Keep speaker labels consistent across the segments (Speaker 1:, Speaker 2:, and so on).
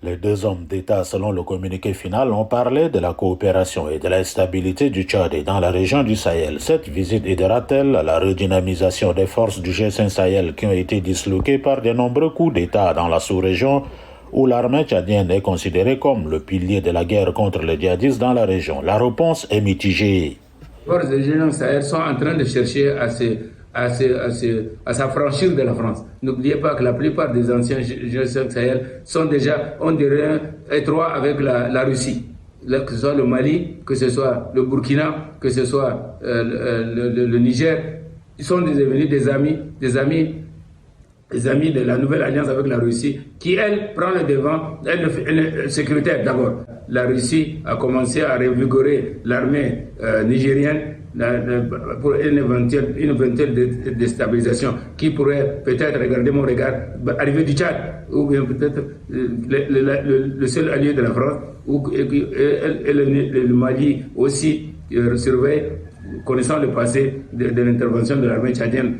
Speaker 1: Les deux hommes d'État, selon le communiqué final, ont parlé de la coopération et de la stabilité du Tchad et dans la région du Sahel. Cette visite aidera-t-elle à la redynamisation des forces du G5 Sahel qui ont été disloquées par de nombreux coups d'État dans la sous-région où l'armée tchadienne est considérée comme le pilier de la guerre contre les djihadistes dans la région? La réponse est mitigée.
Speaker 2: Les forces du G5 Sahel sont en train de chercher à s'affranchir de la France. N'oubliez pas que la plupart des anciens G5 Sahel sont déjà, on dirait, étroits avec la Russie. Que ce soit le Mali, que ce soit le Burkina, que ce soit le Niger, ils sont devenus des amis de la nouvelle alliance avec la Russie, qui, elle, prend le devant, elle sécuritaire d'abord. La Russie a commencé à revigorer l'armée nigérienne pour une éventuelle déstabilisation qui pourrait peut-être, regardez mon regard, arriver du Tchad, ou bien peut-être le seul allié de la France, et le Mali aussi surveille, connaissant le passé de l'intervention de l'armée tchadienne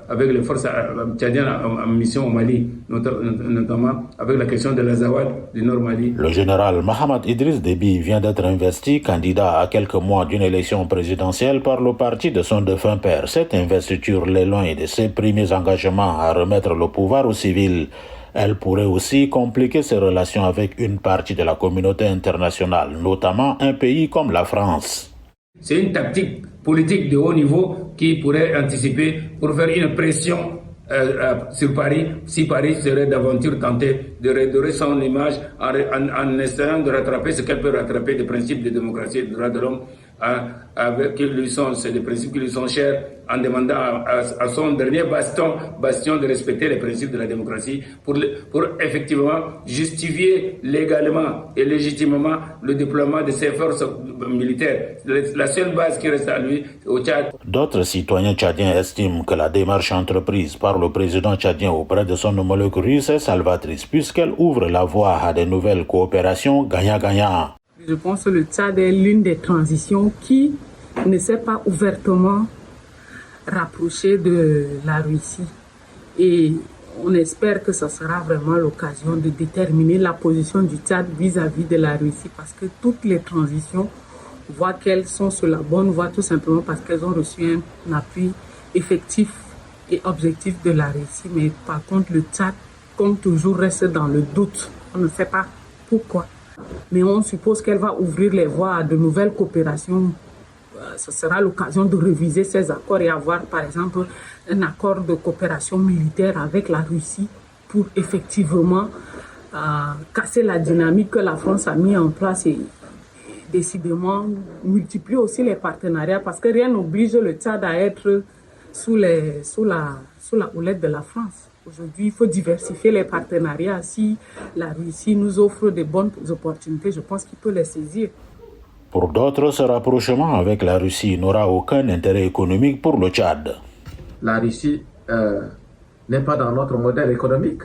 Speaker 2: avec les forces tchadiennes en mission au Mali, notamment avec la question de l'Azawad du Nord Mali.
Speaker 1: Le général Mahamat Idriss Déby vient d'être investi candidat à quelques mois d'une élection présidentielle par le parti de son défunt père. Cette investiture l'éloigne de ses premiers engagements à remettre le pouvoir aux civils. Elle pourrait aussi compliquer ses relations avec une partie de la communauté internationale, notamment un pays comme la France.
Speaker 2: C'est une tactique politique de haut niveau qui pourrait anticiper pour faire une pression sur Paris, si Paris serait d'aventure tenté de redorer son image en essayant de rattraper ce qu'elle peut rattraper des principes de démocratie et de droits de l'homme, c'est des principes qui lui sont chers, en demandant à son dernier bastion de respecter les principes de la démocratie pour effectivement justifier légalement et légitimement le déploiement de ses forces militaires. La seule base qui reste à lui au Tchad.
Speaker 1: D'autres citoyens tchadiens estiment que la démarche entreprise par le président tchadien auprès de son homologue russe est salvatrice puisqu'elle ouvre la voie à de nouvelles coopérations gagnant-gagnant.
Speaker 3: Je pense que le Tchad est l'une des transitions qui ne s'est pas ouvertement rapprochée de la Russie. Et on espère que ce sera vraiment l'occasion de déterminer la position du Tchad vis-à-vis de la Russie, parce que toutes les transitions voient qu'elles sont sur la bonne voie tout simplement parce qu'elles ont reçu un appui effectif et objectif de la Russie. Mais par contre, le Tchad, comme toujours, reste dans le doute. On ne sait pas pourquoi. Mais on suppose qu'elle va ouvrir les voies à de nouvelles coopérations. Ce sera l'occasion de réviser ces accords et avoir, par exemple, un accord de coopération militaire avec la Russie pour effectivement casser la dynamique que la France a mis en place et décidément multiplier aussi les partenariats, parce que rien n'oblige le Tchad à être sous la houlette de la France. Aujourd'hui, il faut diversifier les partenariats. Si la Russie nous offre de bonnes opportunités, je pense qu'il peut les saisir.
Speaker 1: Pour d'autres, ce rapprochement avec la Russie n'aura aucun intérêt économique pour le Tchad.
Speaker 4: La Russie n'est pas dans notre modèle économique.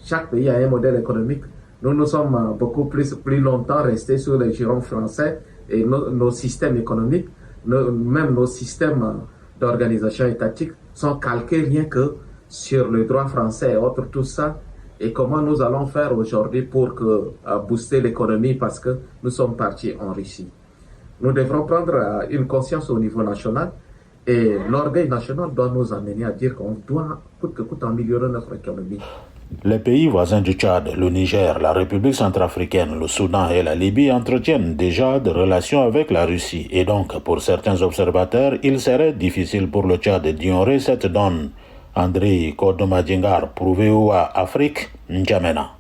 Speaker 4: Chaque pays a un modèle économique. Nous sommes beaucoup plus longtemps restés sous les girons français et nos systèmes économiques, même nos systèmes d'organisation étatique sont calqués rien que sur le droit français et autres, tout ça. Et comment nous allons faire aujourd'hui pour booster l'économie, parce que nous sommes partis en Russie. Nous devrons prendre une conscience au niveau national, et l'orgueil national doit nous amener à dire qu'on doit coûte que coûte améliorer notre économie.
Speaker 1: Les pays voisins du Tchad, le Niger, la République centrafricaine, le Soudan et la Libye entretiennent déjà des relations avec la Russie. Et donc, pour certains observateurs, il serait difficile pour le Tchad d'ignorer cette donne. André Kodomadjingar, pour VOA Afrique, N'Djamena.